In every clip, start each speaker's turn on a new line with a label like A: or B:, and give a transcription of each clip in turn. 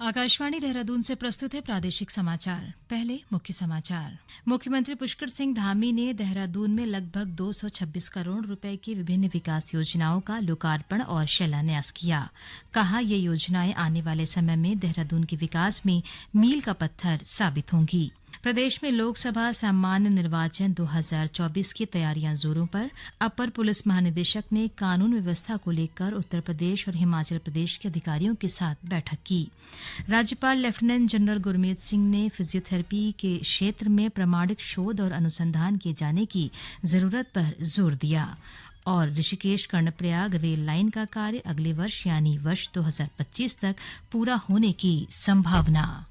A: आकाशवाणी देहरादून से प्रस्तुत है प्रादेशिक समाचार। पहले मुख्य समाचार। मुख्यमंत्री पुष्कर सिंह धामी ने देहरादून में लगभग 226 करोड़ रुपए की विभिन्न विकास योजनाओं का लोकार्पण और शिलान्यास किया। कहा ये योजनाएं आने वाले समय में देहरादून के विकास में मील का पत्थर साबित होंगी। प्रदेश में लोकसभा सामान्य निर्वाचन 2024 की तैयारियां जोरों पर। अपर पुलिस महानिदेशक ने कानून व्यवस्था को लेकर उत्तर प्रदेश और हिमाचल प्रदेश के अधिकारियों के साथ बैठक की। राज्यपाल लेफ्टिनेंट जनरल गुरमीत सिंह ने फिजियोथेरेपी के क्षेत्र में प्रामाणिक शोध और अनुसंधान किए जाने की जरूरत पर जोर दिया। और ऋषिकेश कर्णप्रयाग रेल लाइन का कार्य अगले वर्ष यानी वर्ष 2025 तक पूरा होने की संभावना।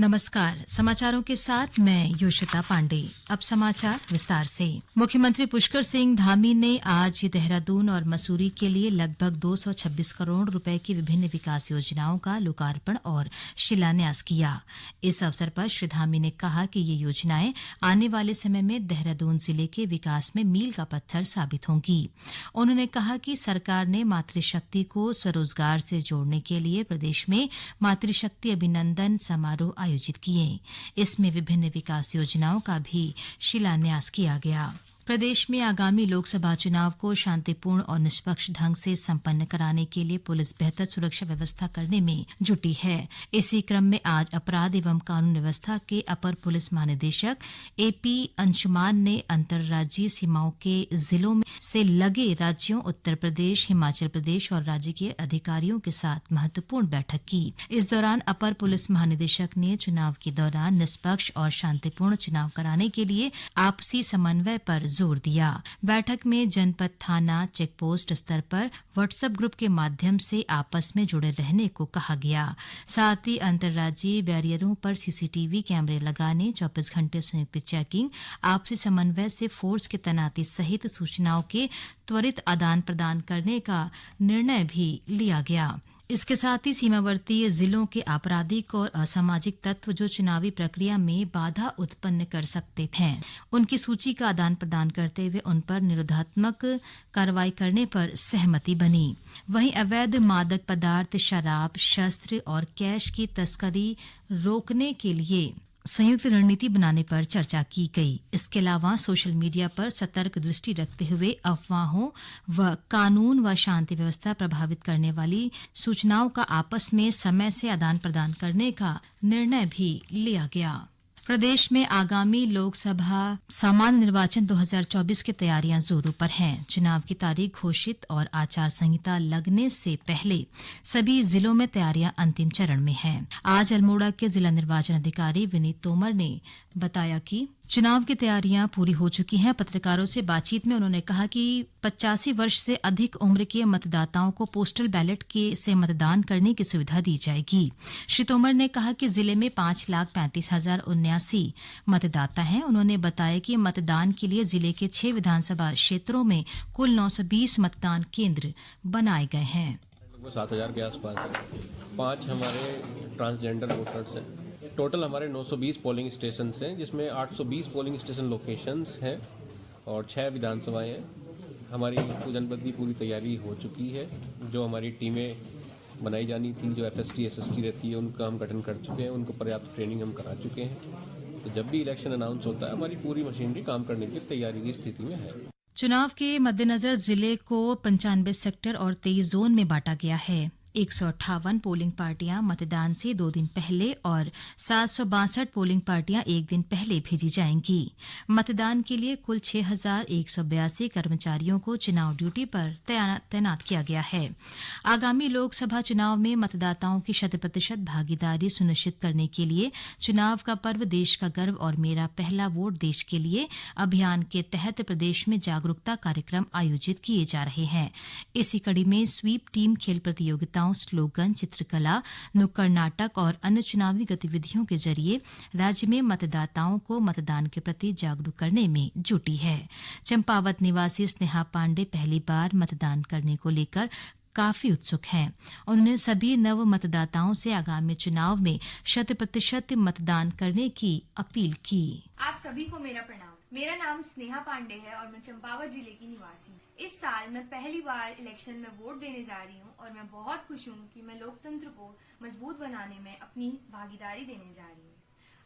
A: नमस्कार, समाचारों के साथ मैं योशिता पांडे। अब समाचार विस्तार से। मुख्यमंत्री पुष्कर सिंह धामी ने आज देहरादून और मसूरी के लिए लगभग 226 करोड़ रुपए की विभिन्न विकास योजनाओं का लोकार्पण और शिलान्यास किया। इस अवसर पर श्री धामी ने कहा कि ये योजनाएं आने वाले समय में देहरादून जिले के विकास में मील का पत्थर साबित होंगी। उन्होंने कहा कि सरकार ने मातृशक्ति को स्वरोजगार से जोड़ने के लिए प्रदेश में मातृशक्ति अभिनंदन समारोह आयोजित किए। इसमें विभिन्न विकास योजनाओं का भी शिलान्यास किया गया। प्रदेश में आगामी लोकसभा चुनाव को शांतिपूर्ण और निष्पक्ष ढंग से संपन्न कराने के लिए पुलिस बेहतर सुरक्षा व्यवस्था करने में जुटी है। इसी क्रम में आज अपराध एवं कानून व्यवस्था के अपर पुलिस महानिदेशक एपी अंशुमान ने अंतर्राज्यीय सीमाओं के जिलों में से लगे राज्यों उत्तर प्रदेश, हिमाचल प्रदेश और राज्य के अधिकारियों के साथ महत्वपूर्ण बैठक की। इस दौरान अपर पुलिस महानिदेशक ने चुनाव के दौरान निष्पक्ष और शांतिपूर्ण चुनाव कराने के लिए आपसी समन्वय पर जोर दिया। बैठक में जनपद, थाना, चेकपोस्ट स्तर पर व्हाट्सएप ग्रुप के माध्यम से आपस में जुड़े रहने को कहा गया। साथ ही अंतर्राज्यीय बैरियरों पर सीसीटीवी कैमरे लगाने, 24 घंटे संयुक्त चेकिंग, आपसी समन्वय से फोर्स की तैनाती सहित सूचनाओं के त्वरित आदान प्रदान करने का निर्णय भी लिया गया। इसके साथ ही सीमावर्ती जिलों के आपराधिक और असामाजिक तत्व जो चुनावी प्रक्रिया में बाधा उत्पन्न कर सकते थे, उनकी सूची का आदान प्रदान करते हुए उन पर निरोधात्मक कार्रवाई करने पर सहमति बनी। वहीं अवैध मादक पदार्थ, शराब, शस्त्र और कैश की तस्करी रोकने के लिए संयुक्त रणनीति बनाने पर चर्चा की गई। इसके अलावा सोशल मीडिया पर सतर्क दृष्टि रखते हुए अफवाहों व कानून व शांति व्यवस्था प्रभावित करने वाली सूचनाओं का आपस में समय से आदान प्रदान करने का निर्णय भी लिया गया। प्रदेश में आगामी लोकसभा सामान्य निर्वाचन 2024 की तैयारियां जोरों पर हैं। चुनाव की तारीख घोषित और आचार संहिता लगने से पहले सभी जिलों में तैयारियां अंतिम चरण में हैं। आज अल्मोड़ा के जिला निर्वाचन अधिकारी विनीत तोमर ने बताया कि चुनाव की तैयारियां पूरी हो चुकी हैं। पत्रकारों से बातचीत में उन्होंने कहा कि 85 वर्ष से अधिक उम्र के मतदाताओं को पोस्टल बैलेट से मतदान करने की सुविधा दी जाएगी। श्री तोमर ने कहा कि जिले में 5,35,079 मतदाता हैं। उन्होंने बताया कि मतदान के लिए जिले के 6 विधानसभा क्षेत्रों में कुल 920 मतदान केंद्र बनाए गए हैं।
B: 7,000 के आसपास है। 5 हमारे ट्रांसजेंडर वोटर्स हैं। टोटल हमारे 920 पोलिंग स्टेशन हैं, जिसमें 820 पोलिंग स्टेशन लोकेशंस हैं और 6 विधानसभाएं हैं। हमारी जनपद की पूरी तैयारी हो चुकी है। जो हमारी टीमें बनाई जानी थी, जो एफएसटी एसएसटी रहती है, उनका हम गठन कर चुके हैं। उनको पर्याप्त ट्रेनिंग हम करा चुके हैं। तो जब भी इलेक्शन अनाउंस होता है, हमारी पूरी मशीनरी काम करने की तैयारी की स्थिति में है।
A: चुनाव के मद्देनजर जिले को 95 सेक्टर और 23 जोन में बांटा गया है। 158 पोलिंग पार्टियां मतदान से 2 दिन पहले और 762 पोलिंग पार्टियां 1 दिन पहले भेजी जाएंगी। मतदान के लिए कुल 6,182 कर्मचारियों को चुनाव ड्यूटी पर तैनात किया गया है। आगामी लोकसभा चुनाव में मतदाताओं की 100% भागीदारी सुनिश्चित करने के लिए चुनाव का पर्व देश का गर्व और मेरा पहला वोट देश के लिए अभियान के तहत प्रदेश में जागरूकता कार्यक्रम आयोजित किए जा रहे हैं। इसी कड़ी में स्वीप टीम खेल प्रतियोगिता, स्लोगन, चित्रकला, नुक्कड़ नाटक और अन्य चुनावी गतिविधियों के जरिए राज्य में मतदाताओं को मतदान के प्रति जागरूक करने में जुटी है। चंपावत निवासी स्नेहा पांडे पहली बार मतदान करने को लेकर काफी उत्सुक हैं। उन्होंने सभी नव मतदाताओं से आगामी चुनाव में 100% मतदान करने की अपील की।
C: आप सभी को मेरा प्रणाम। मेरा नाम स्नेहा पांडे है और मैं चंपावत जिले की निवासी हूँ। इस साल मैं पहली बार इलेक्शन में वोट देने जा रही हूँ और मैं बहुत खुश हूँ कि मैं लोकतंत्र को मजबूत बनाने में अपनी भागीदारी देने जा रही हूँ।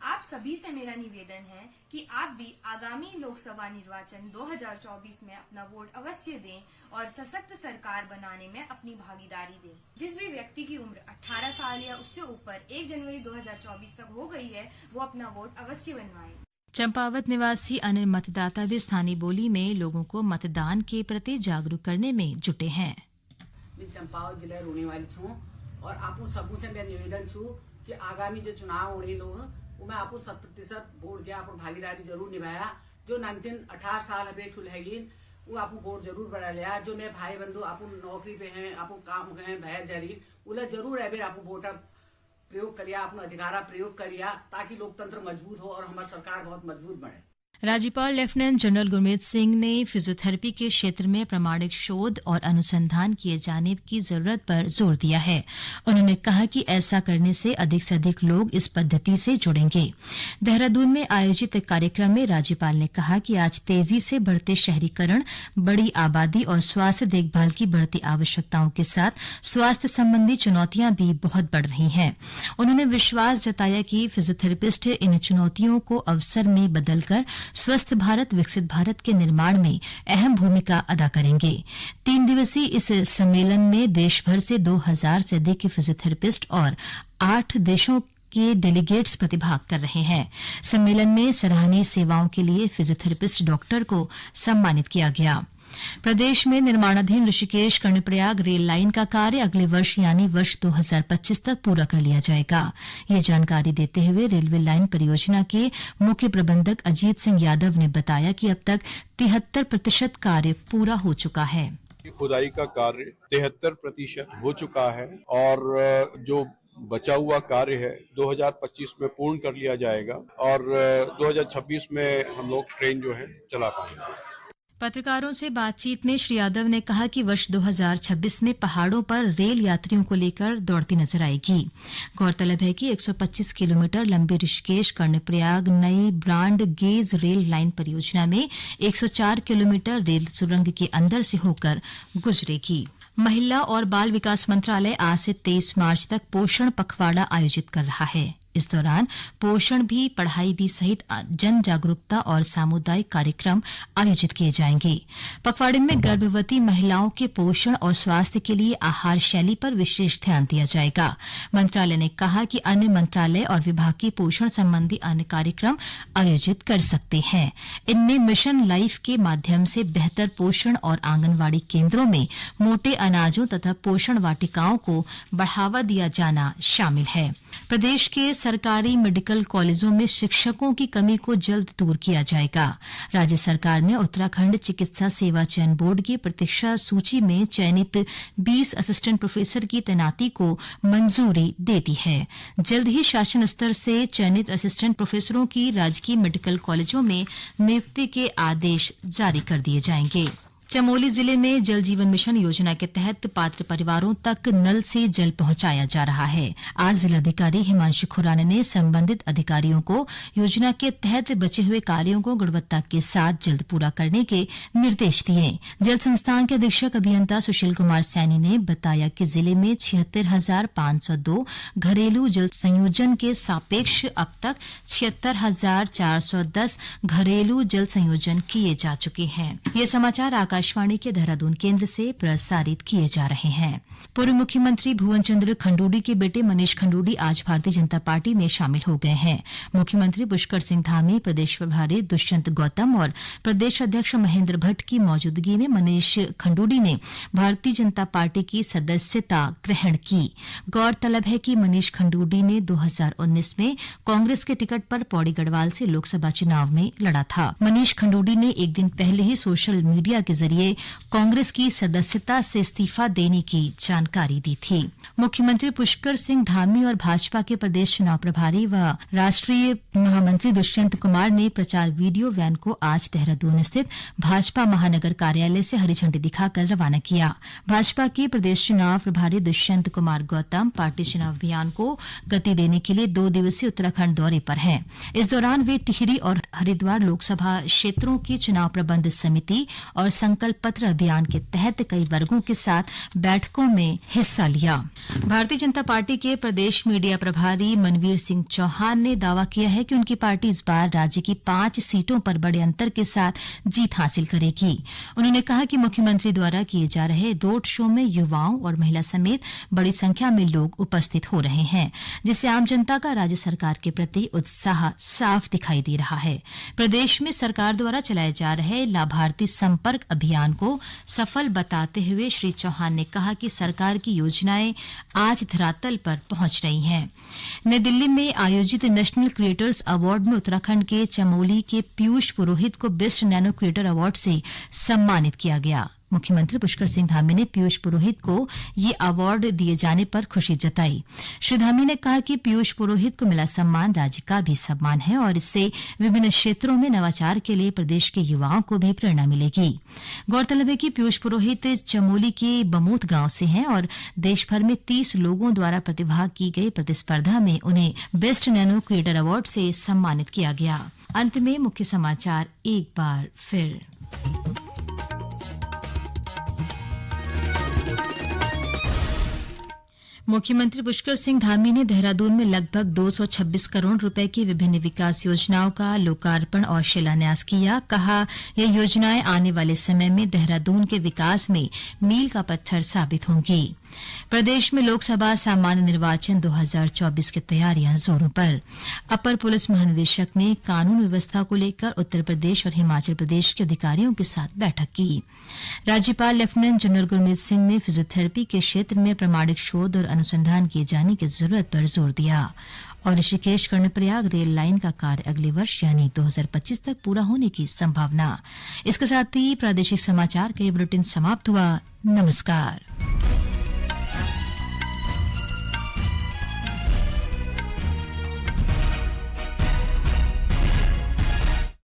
C: आप सभी से मेरा निवेदन है कि आप भी आगामी लोकसभा निर्वाचन 2024 में अपना वोट अवश्य दें और सशक्त सरकार बनाने में अपनी भागीदारी दें। जिस भी व्यक्ति की उम्र 18 साल या उससे ऊपर 1 जनवरी 2024 तक हो गई है, वो अपना वोट अवश्य बनवाएं।
A: चंपावत निवासी अन्य मतदाता भी स्थानीय बोली में लोगों को मतदान के प्रति जागरूक करने में जुटे हैं।
D: मैं चंपावत जिले रहने वाली छूं और आपको सबू से मेरा निवेदन छू कि आगामी जो चुनाव होने लोग वो मैं आपको 100% वोट दिया, आप भागीदारी जरूर निभाया। जो 18 साल अभी ठुल हैगिन वो आपको वोट जरूर बढ़ा लिया। जो मेरे भाई बंधु आपको नौकरी पे हैं, आपको काम गए भैर जरी उला जरूर है आपको वोटर प्रयोग करिया, अपना अधिकारा प्रयोग करिया ताकि लोकतंत्र मजबूत हो और हमारी सरकार बहुत मजबूत बने।
A: राज्यपाल लेफ्टिनेंट जनरल गुरमीत सिंह ने फिजियोथेरेपी के क्षेत्र में प्रामाणिक शोध और अनुसंधान किए जाने की जरूरत पर जोर दिया है। उन्होंने कहा कि ऐसा करने से अधिक लोग इस पद्धति से जुड़ेंगे। देहरादून में आयोजित एक कार्यक्रम में राज्यपाल ने कहा कि आज तेजी से बढ़ते शहरीकरण, बड़ी आबादी और स्वास्थ्य देखभाल की बढ़ती आवश्यकताओं के साथ स्वास्थ्य संबंधी चुनौतियां भी बहुत बढ़ रही हैं। उन्होंने विश्वास जताया कि फिजियोथेरेपिस्ट इन चुनौतियों को अवसर में बदलकर स्वस्थ भारत विकसित भारत के निर्माण में अहम भूमिका अदा करेंगे। 3 दिवसीय इस सम्मेलन में देश भर से 2000 से अधिक फिजियोथेरेपिस्ट और 8 देशों के डेलीगेट्स प्रतिभाग कर रहे हैं। सम्मेलन में सराहनीय सेवाओं के लिए फिजियोथेरेपिस्ट डॉक्टर को सम्मानित किया गया। प्रदेश में निर्माणाधीन ऋषिकेश कर्णप्रयाग रेल लाइन का कार्य अगले वर्ष यानी वर्ष 2025 तक पूरा कर लिया जाएगा। ये जानकारी देते हुए रेलवे लाइन परियोजना के मुख्य प्रबंधक अजीत सिंह यादव ने बताया कि अब तक 73% कार्य पूरा हो चुका है।
E: खुदाई का कार्य 73% हो चुका है और जो बचा हुआ कार्य है 2025 में पूर्ण कर लिया जाएगा और 2026 में हम लोग ट्रेन जो है चला पाएंगे।
A: पत्रकारों से बातचीत में श्री यादव ने कहा कि वर्ष 2026 में पहाड़ों पर रेल यात्रियों को लेकर दौड़ती नजर आएगी। गौरतलब है कि 125 किलोमीटर लंबी ऋषिकेश कर्णप्रयाग नई ब्रॉड गेज रेल लाइन परियोजना में 104 किलोमीटर रेल सुरंग के अंदर से होकर गुजरेगी। महिला और बाल विकास मंत्रालय आज से 23 मार्च तक पोषण पखवाड़ा आयोजित कर रहा है। इस दौरान पोषण भी, पढ़ाई भी सहित जन जागरूकता और सामुदायिक कार्यक्रम आयोजित किए जाएंगे। पखवाड़े में गर्भवती महिलाओं के पोषण और स्वास्थ्य के लिए आहार शैली पर विशेष ध्यान दिया जाएगा। मंत्रालय ने कहा कि अन्य मंत्रालय और विभाग की पोषण संबंधी अन्य कार्यक्रम आयोजित कर सकते हैं। इनमें मिशन लाइफ के माध्यम से बेहतर पोषण और आंगनवाड़ी केंद्रों में मोटे अनाजों तथा पोषण वाटिकाओं को बढ़ावा दिया जाना शामिल है। प्रदेश के सरकारी मेडिकल कॉलेजों में शिक्षकों की कमी को जल्द दूर किया जाएगा। राज्य सरकार ने उत्तराखंड चिकित्सा सेवा चयन बोर्ड की प्रतीक्षा सूची में चयनित 20 असिस्टेंट प्रोफेसर की तैनाती को मंजूरी दे दी है। जल्द ही शासन स्तर से चयनित असिस्टेंट प्रोफेसरों की राजकीय मेडिकल कॉलेजों में नियुक्ति के आदेश जारी कर दिए जाएंगे। चमोली जिले में जल जीवन मिशन योजना के तहत पात्र परिवारों तक नल से जल पहुंचाया जा रहा है। आज जिलाधिकारी हिमांशु खुराना ने संबंधित अधिकारियों को योजना के तहत बचे हुए कार्यों को गुणवत्ता के साथ जल्द पूरा करने के निर्देश दिए। जल संस्थान के अधीक्षक अभियंता सुशील कुमार सैनी ने बताया कि जिले में 76,502 घरेलू जल संयोजन के सापेक्ष अब तक 76,410 घरेलू जल संयोजन किए जा चुके हैं। ये समाचार आकाशवाणी के देहरादून केंद्र से प्रसारित किए जा रहे हैं। पूर्व मुख्यमंत्री भुवन चंद्र खंडूड़ी के बेटे मनीष खंडूड़ी आज भारतीय जनता पार्टी में शामिल हो गए हैं। मुख्यमंत्री पुष्कर सिंह धामी, प्रदेश प्रभारी दुष्यंत गौतम और प्रदेश अध्यक्ष महेंद्र भट्ट की मौजूदगी में मनीष खंडूड़ी ने भारतीय जनता पार्टी की सदस्यता ग्रहण की। गौरतलब है कि मनीष खंडूड़ी ने 2019 में कांग्रेस के टिकट पर पौड़ी गढ़वाल से लोकसभा चुनाव में लड़ा था। मनीष खंडूड़ी ने एक दिन पहले ही सोशल मीडिया के जरिए कांग्रेस की सदस्यता से इस्तीफा देने की जानकारी दी थी। मुख्यमंत्री पुष्कर सिंह धामी और भाजपा के प्रदेश चुनाव प्रभारी व राष्ट्रीय महामंत्री दुष्यंत कुमार ने प्रचार वीडियो वैन को आज देहरादून स्थित भाजपा महानगर कार्यालय से हरी झंडी दिखाकर रवाना किया। भाजपा के प्रदेश चुनाव प्रभारी दुष्यंत कुमार गौतम पार्टी चुनाव अभियान को गति देने के लिए 2 दिवसीय उत्तराखंड दौरे पर हैं। इस दौरान वे टिहरी और हरिद्वार लोकसभा क्षेत्रों की चुनाव प्रबंध समिति और संकल्प पत्र अभियान के तहत कई वर्गों के साथ बैठकों में हिस्सा लिया। भारतीय जनता पार्टी के प्रदेश मीडिया प्रभारी मनवीर सिंह चौहान ने दावा किया है कि उनकी पार्टी इस बार राज्य की 5 सीटों पर बड़े अंतर के साथ जीत हासिल करेगी। उन्होंने कहा कि मुख्यमंत्री द्वारा किए जा रहे रोड शो में युवाओं और महिला समेत बड़ी संख्या में लोग उपस्थित हो रहे हैं, जिससे आम जनता का राज्य सरकार के प्रति उत्साह साफ दिखाई दे रहा है। प्रदेश में सरकार द्वारा चलाए जा रहे लाभार्थी संपर्क अभियान को सफल बताते हुए श्री चौहान ने कहा कि सरकार की योजनाएं आज धरातल पर पहुंच रही हैं। नई दिल्ली में आयोजित नेशनल क्रिएटर्स अवार्ड में उत्तराखंड के चमोली के पीयूष पुरोहित को बेस्ट नैनो क्रिएटर अवार्ड से सम्मानित किया गया। मुख्यमंत्री पुष्कर सिंह धामी ने पीयूष पुरोहित को ये अवार्ड दिए जाने पर खुशी जताई। श्री धामी ने कहा कि पीयूष पुरोहित को मिला सम्मान राज्य का भी सम्मान है और इससे विभिन्न क्षेत्रों में नवाचार के लिए प्रदेश के युवाओं को भी प्रेरणा मिलेगी। गौरतलब है कि पीयूष पुरोहित चमोली के बमूत गांव से हैं और देश भर में 30 लोगों द्वारा प्रतिभाग की गई प्रतिस्पर्धा में उन्हें बेस्ट नैनो क्रिएटर अवार्ड से सम्मानित किया गया। अंत में मुख्य समाचार एक बार फिर। मुख्यमंत्री पुष्कर सिंह धामी ने देहरादून में लगभग 226 करोड़ रुपए की विभिन्न विकास योजनाओं का लोकार्पण और शिलान्यास किया। कहा, ये योजनाएं आने वाले समय में देहरादून के विकास में मील का पत्थर साबित होंगी। प्रदेश में लोकसभा सामान्य निर्वाचन 2024 की तैयारियां जोरों पर। अपर पुलिस महानिदेशक ने कानून व्यवस्था को लेकर उत्तर प्रदेश और हिमाचल प्रदेश के अधिकारियों के साथ बैठक की। राज्यपाल लेफ्टिनेंट जनरल गुरमीत सिंह ने फिजियोथेरेपी के क्षेत्र में प्रामाणिक शोध और अनुसंधान किए जाने की जरूरत पर जोर दिया। और ऋषिकेश कर्णप्रयाग रेल लाइन का कार्य अगले वर्ष यानी 2025 तक पूरा होने की संभावना। इसके साथ ही प्रादेशिक समाचार का ये बुलेटिन समाप्त हुआ। नमस्कार।